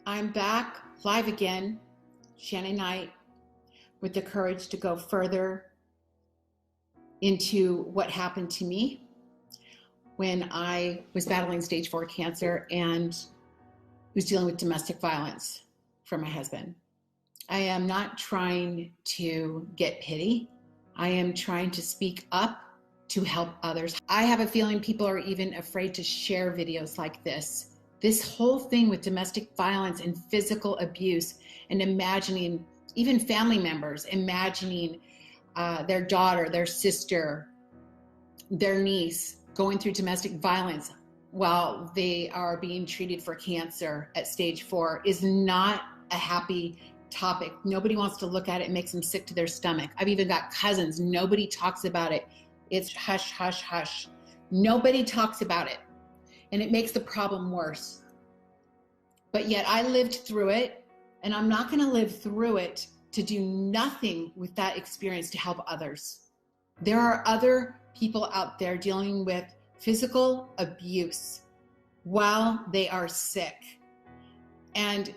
I'm back live again, Shannon Knight, with the courage to go further into what happened to me when I was battling stage 4 cancer and was dealing with domestic violence from my husband. I am not trying to get pity. I am trying to speak up to help others. I have a feeling people are even afraid to share videos like this. This whole thing with domestic violence and physical abuse, and imagining even family members, imagining their daughter, their sister, their niece going through domestic violence while they are being treated for cancer at stage 4 is not a happy topic. Nobody wants to look at it. It makes them sick to their stomach. I've even got cousins. Nobody talks about it. It's hush, hush, hush. Nobody talks about it. And it makes the problem worse. But yet I lived through it, and I'm not going to live through it to do nothing with that experience to help others. There are other people out there dealing with physical abuse while they are sick. And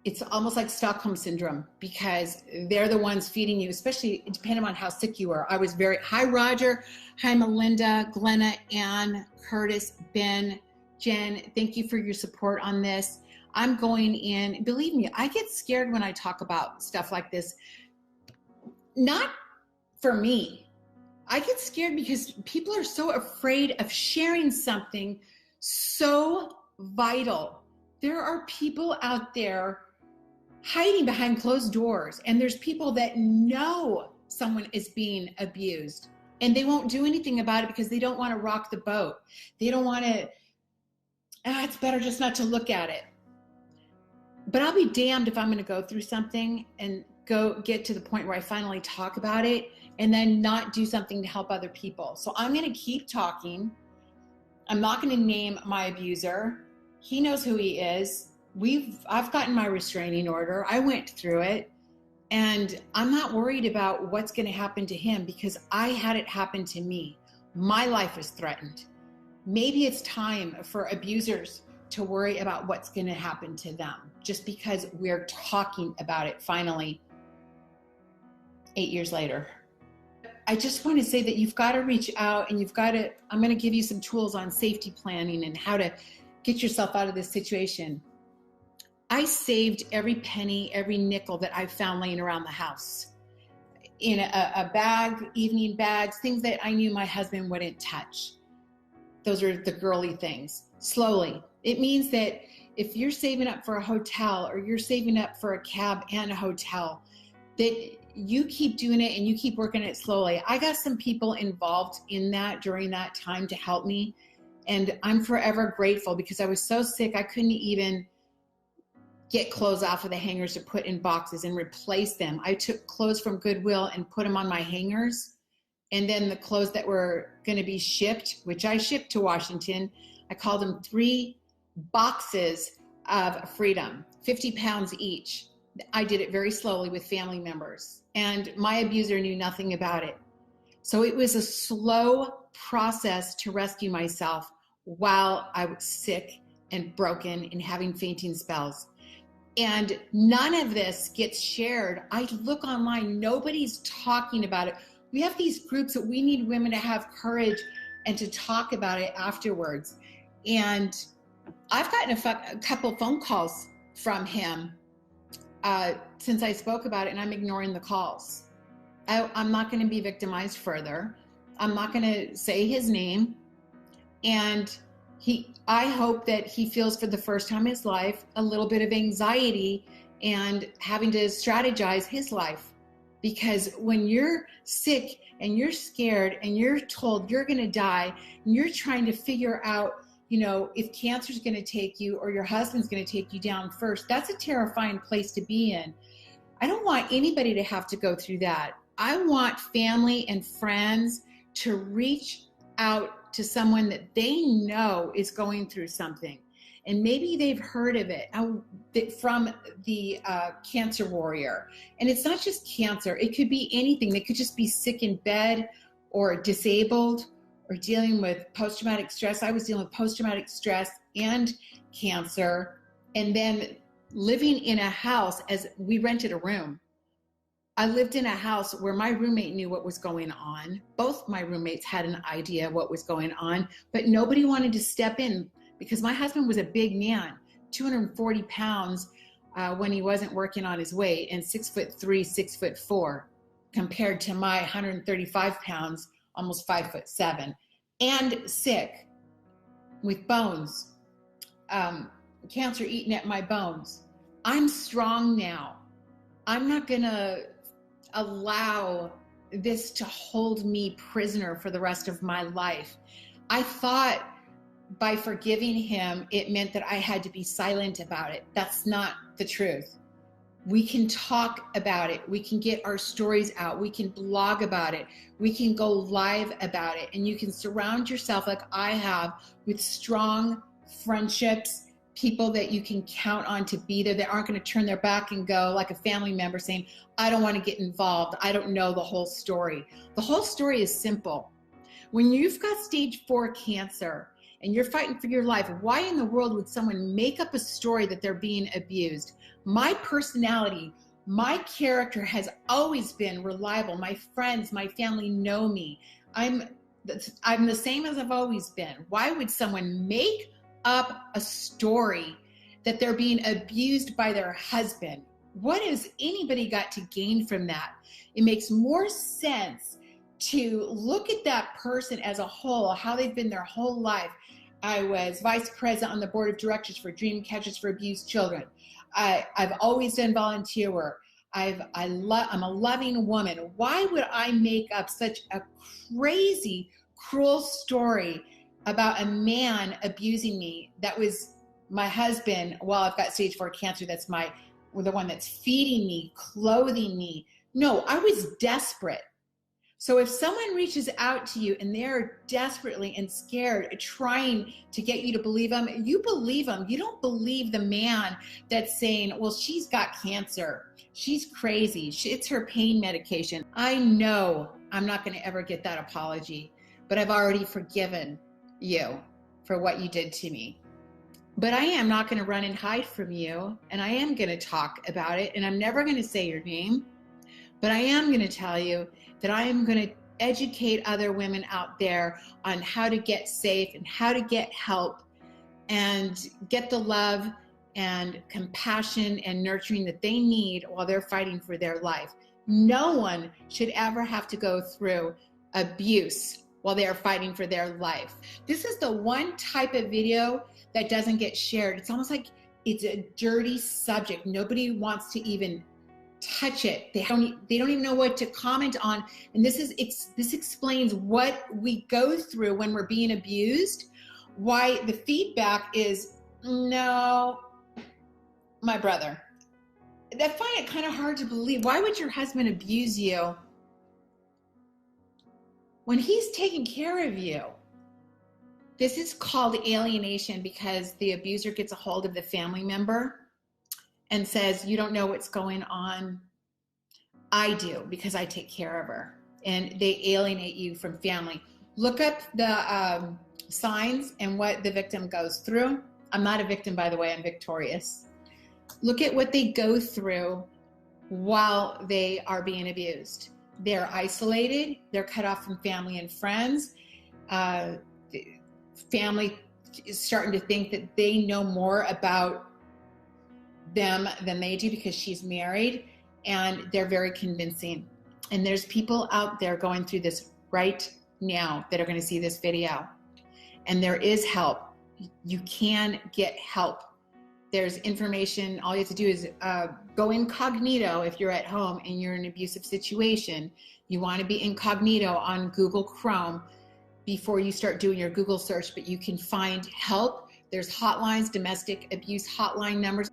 it's almost like Stockholm syndrome, because they're the ones feeding you, especially depending on how sick you are. I was hi Roger, hi Melinda, Glenna, Ann, Curtis, Ben, Jen, thank you for your support on this. I'm going in, believe me, I get scared when I talk about stuff like this. Not for me. I get scared because people are so afraid of sharing something so vital. There are people out there hiding behind closed doors, and there's people that know someone is being abused, and they won't do anything about it because they don't want to rock the boat. They don't want to, it's better just not to look at it. But I'll be damned if I'm going to go through something and go get to the point where I finally talk about it and then not do something to help other people. So I'm going to keep talking. I'm not going to name my abuser. He knows who he is. I've gotten my restraining order. I went through it, and I'm not worried about what's going to happen to him because I had it happen to me. My life is threatened. Maybe it's time for abusers to worry about what's going to happen to them, just because we're talking about it finally 8 years later. I just want to say that you've got to reach out, and I'm going to give you some tools on safety planning and how to get yourself out of this situation. I saved every penny, every nickel that I found laying around the house in a bag, evening bags, things that I knew my husband wouldn't touch. Those are the girly things. Slowly. It means that if you're saving up for a hotel, or you're saving up for a cab and a hotel, that you keep doing it and you keep working it slowly. I got some people involved in that during that time to help me, and I'm forever grateful because I was so sick I couldn't even get clothes off of the hangers to put in boxes and replace them. I took clothes from Goodwill and put them on my hangers, and then the clothes that were going to be shipped, which I shipped to Washington, I called them 3 boxes of freedom, 50 pounds each. I did it very slowly with family members, and my abuser knew nothing about it. So it was a slow process to rescue myself while I was sick and broken and having fainting spells. And none of this gets shared. I look online, nobody's talking about it. We have these groups that we need women to have courage and to talk about it afterwards. And I've gotten a couple phone calls from him since I spoke about it, and I'm ignoring the calls. I'm not going to be victimized further. I'm not going to say his name. And I hope that he feels for the first time in his life a little bit of anxiety and having to strategize his life. Because when you're sick and you're scared and you're told you're going to die, and you're trying to figure out, if cancer's going to take you or your husband's going to take you down first, that's a terrifying place to be in. I don't want anybody to have to go through that. I want family and friends to reach out to someone that they know is going through something, and maybe they've heard of it from the cancer warrior. And it's not just cancer. It could be anything. They could just be sick in bed or disabled or dealing with post-traumatic stress. I was dealing with post-traumatic stress and cancer. And then living in a house, as we rented a room. I lived in a house where my roommate knew what was going on. Both my roommates had an idea what was going on, but nobody wanted to step in because my husband was a big man, 240 pounds when he wasn't working on his weight, and 6'3", 6'4", compared to my 135 pounds, almost 5'7", and sick with bones, cancer eating at my bones. I'm strong now. I'm not gonna allow this to hold me prisoner for the rest of my life. I thought by forgiving him, it meant that I had to be silent about it. That's not the truth. We can talk about it. We can get our stories out. We can blog about it. We can go live about it. And you can surround yourself, like I have, with strong friendships, people that you can count on to be there, that aren't going to turn their back and go like a family member saying, I don't want to get involved. I don't know the whole story. The whole story is simple. When you've got stage 4 cancer and you're fighting for your life, why in the world would someone make up a story that they're being abused? My personality, my character has always been reliable. My friends, my family know me. I'm the same as I've always been. Why would someone make up a story that they're being abused by their husband? What has anybody got to gain from that? It makes more sense to look at that person as a whole, how they've been their whole life. I was vice president on the board of directors for Dream Catchers for Abused Children. I've always done volunteer work. I'm a loving woman. Why would I make up such a crazy, cruel story about a man abusing me? That was my husband. Well, I've got stage 4 cancer. That's the one that's feeding me, clothing me. No, I was desperate. So if someone reaches out to you and they're desperately and scared, trying to get you to believe them, you believe them. You don't believe the man that's saying, well, she's got cancer. She's crazy. It's her pain medication. I know I'm not going to ever get that apology, but I've already forgiven you for what you did to me. But I am not going to run and hide from you, and I am going to talk about it, and I'm never going to say your name, but I am going to tell you that I am going to educate other women out there on how to get safe and how to get help and get the love and compassion and nurturing that they need while they're fighting for their life. No one should ever have to go through abuse while they are fighting for their life. This is the one type of video that doesn't get shared. It's almost like it's a dirty subject. Nobody wants to even touch it. They don't even know what to comment on. And this explains what we go through when we're being abused, why the feedback is, no, my brother. I find it kind of hard to believe. Why would your husband abuse you when he's taking care of you? This is called alienation, because the abuser gets a hold of the family member and says, you don't know what's going on. I do, because I take care of her. And they alienate you from family. Look up the signs and what the victim goes through. I'm not a victim, by the way, I'm victorious. Look at what they go through while they are being abused. They're isolated. They're cut off from family and friends. Family is starting to think that they know more about them than they do because she's married, and they're very convincing. And there's people out there going through this right now that are going to see this video, and there is help. You can get help. There's information. All you have to do is go incognito. If you're at home and you're in an abusive situation, you want to be incognito on Google Chrome before you start doing your Google search, but you can find help. There's hotlines, domestic abuse hotline numbers.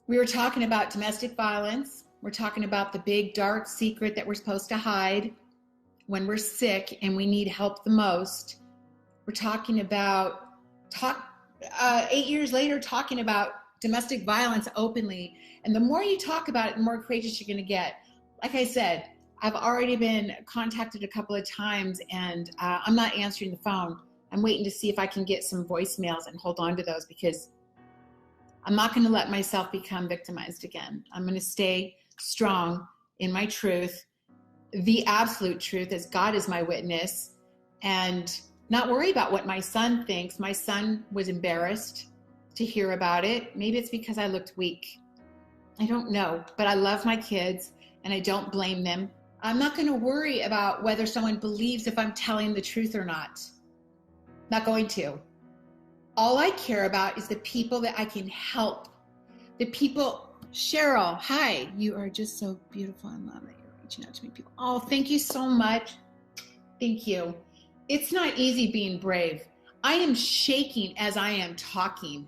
We were talking about domestic violence. We're talking about the big dark secret that we're supposed to hide when we're sick and we need help the most. We're talking about 8 years later, talking about domestic violence openly. And the more you talk about it, the more courageous you're going to get. like I said, I've already been contacted a couple of times, and I'm not answering the phone. I'm waiting to see if I can get some voicemails and hold on to those, because I'm not going to let myself become victimized again. I'm going to stay strong in my truth, the absolute truth, as God is my witness, and not worry about what my son thinks. My son was embarrassed to hear about it. Maybe it's because I looked weak. I don't know, but I love my kids and I don't blame them. I'm not going to worry about whether someone believes if I'm telling the truth or not. Not going to. All I care about is the people that I can help. The people. Cheryl, hi. You are just so beautiful and love that you're reaching out to me, people. Oh, thank you so much. Thank you. It's not easy being brave. I am shaking as I am talking,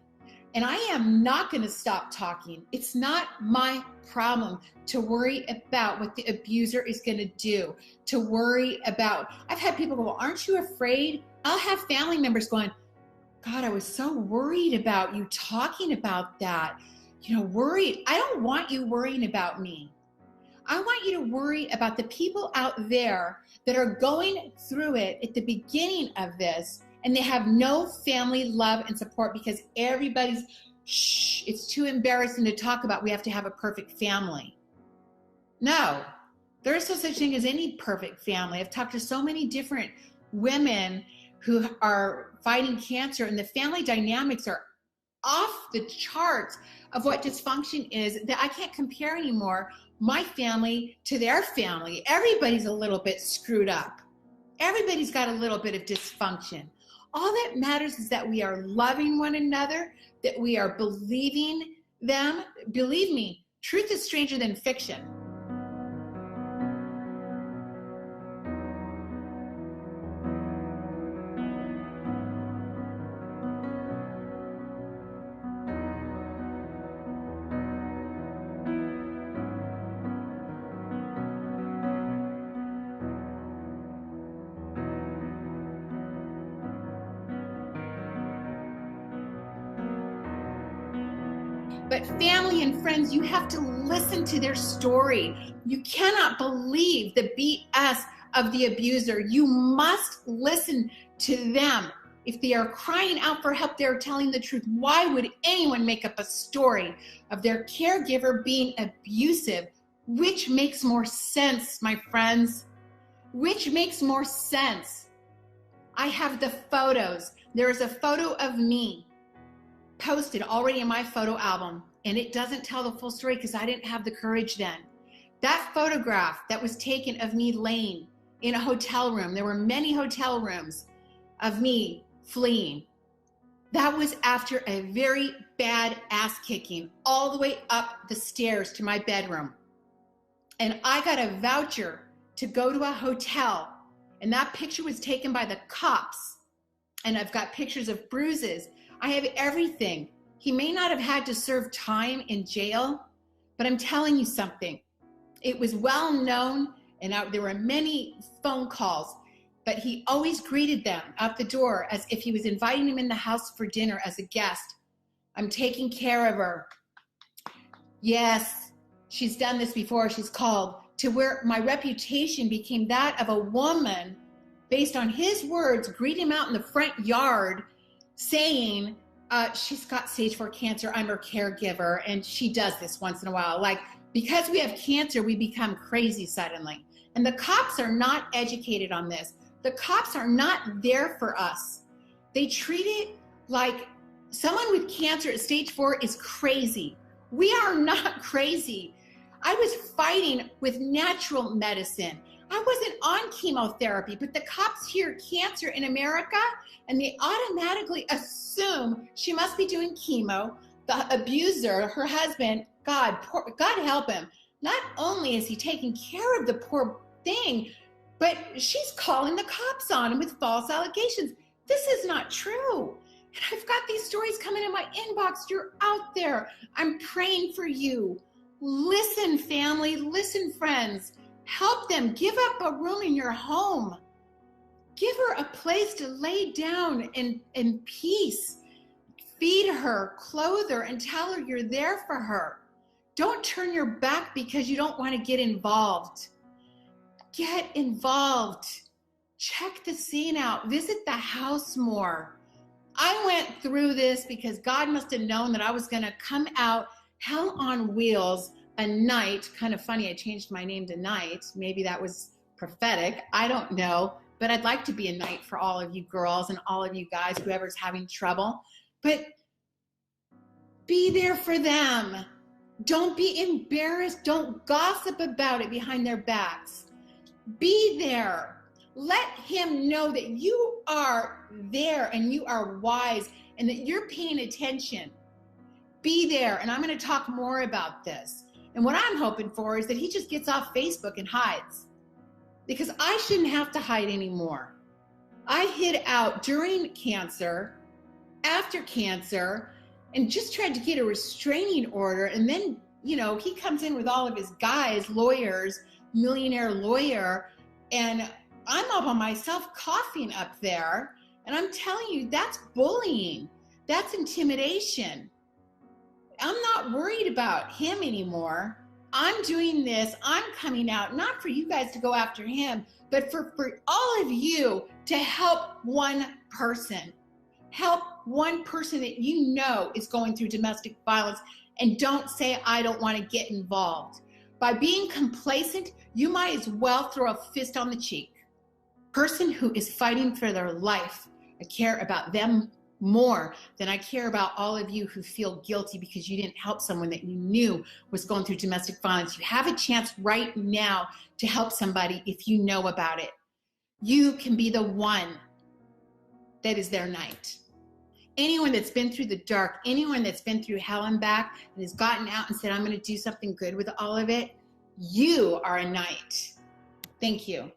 and I am not going to stop talking. It's not my problem to worry about what the abuser is going to do, to worry about. I've had people go, well, aren't you afraid? I'll have family members going, God, I was so worried about you talking about that. You know, worried. I don't want you worrying about me. I want you to worry about the people out there that are going through it at the beginning of this, and they have no family love and support because everybody's, it's too embarrassing to talk about. We have to have a perfect family. No, there is no such thing as any perfect family. I've talked to so many different women who are fighting cancer, and the family dynamics are off the charts of what dysfunction is, that I can't compare anymore my family to their family. Everybody's a little bit screwed up. Everybody's got a little bit of dysfunction. All that matters is that we are loving one another, that we are believing them. Believe me, truth is stranger than fiction. But family and friends, you have to listen to their story. You cannot believe the BS of the abuser. You must listen to them. If they are crying out for help, they're telling the truth. Why would anyone make up a story of their caregiver being abusive? Which makes more sense, my friends? Which makes more sense? I have the photos. There is a photo of me posted already in my photo album, and it doesn't tell the full story because I didn't have the courage then. That photograph that was taken of me laying in a hotel room, there were many hotel rooms of me fleeing. That was after a very bad ass kicking all the way up the stairs to my bedroom. And I got a voucher to go to a hotel, and that picture was taken by the cops. And I've got pictures of bruises. I have everything. He may not have had to serve time in jail, but I'm telling you something. It was well known, and there were many phone calls, but he always greeted them out the door as if he was inviting them in the house for dinner as a guest. I'm taking care of her. Yes, she's done this before. She's called, to where my reputation became that of a woman based on his words, greet him out in the front yard saying, she's got stage 4 cancer, I'm her caregiver, and she does this once in a while. Like, because we have cancer, we become crazy suddenly. And the cops are not educated on this. The cops are not there for us. They treat it like someone with cancer at stage 4 is crazy. We are not crazy. I was fighting with natural medicine. I wasn't on chemotherapy, but the cops hear cancer in America and they automatically assume she must be doing chemo. The abuser, her husband, God help him. Not only is he taking care of the poor thing, but she's calling the cops on him with false allegations. This is not true. And I've got these stories coming in my inbox. You're out there. I'm praying for you. Listen, family. Listen, friends. Help them. Give up a room in your home. Give her a place to lay down in peace. Feed her, clothe her, and tell her you're there for her. Don't turn your back because you don't want to get involved. Get involved. Check the scene out. Visit the house more. I went through this because God must have known that I was going to come out hell on wheels a night. Kind of funny, I changed my name to Night. Maybe that was prophetic. I don't know. But I'd like to be a knight for all of you girls and all of you guys, whoever's having trouble. But be there for them. Don't be embarrassed. Don't gossip about it behind their backs. Be there. Let him know that you are there and you are wise and that you're paying attention. Be there. And I'm going to talk more about this. And what I'm hoping for is that he just gets off Facebook and hides. Because I shouldn't have to hide anymore. I hid out during cancer, after cancer, and just tried to get a restraining order. And then, you know, he comes in with all of his guys, lawyers, millionaire lawyer, and I'm all by myself coughing up there. And I'm telling you, that's bullying. That's intimidation. I'm not worried about him anymore. I'm doing this, I'm coming out, not for you guys to go after him, but for all of you to help one person. Help one person that you know is going through domestic violence, and don't say, I don't want to get involved. By being complacent, you might as well throw a fist on the cheek. Person who is fighting for their life, I care about them more than I care about all of you who feel guilty because you didn't help someone that you knew was going through domestic violence. You have a chance right now to help somebody if you know about it. You can be the one that is their knight. Anyone that's been through the dark, anyone that's been through hell and back and has gotten out and said, I'm going to do something good with all of it, you are a knight. Thank you.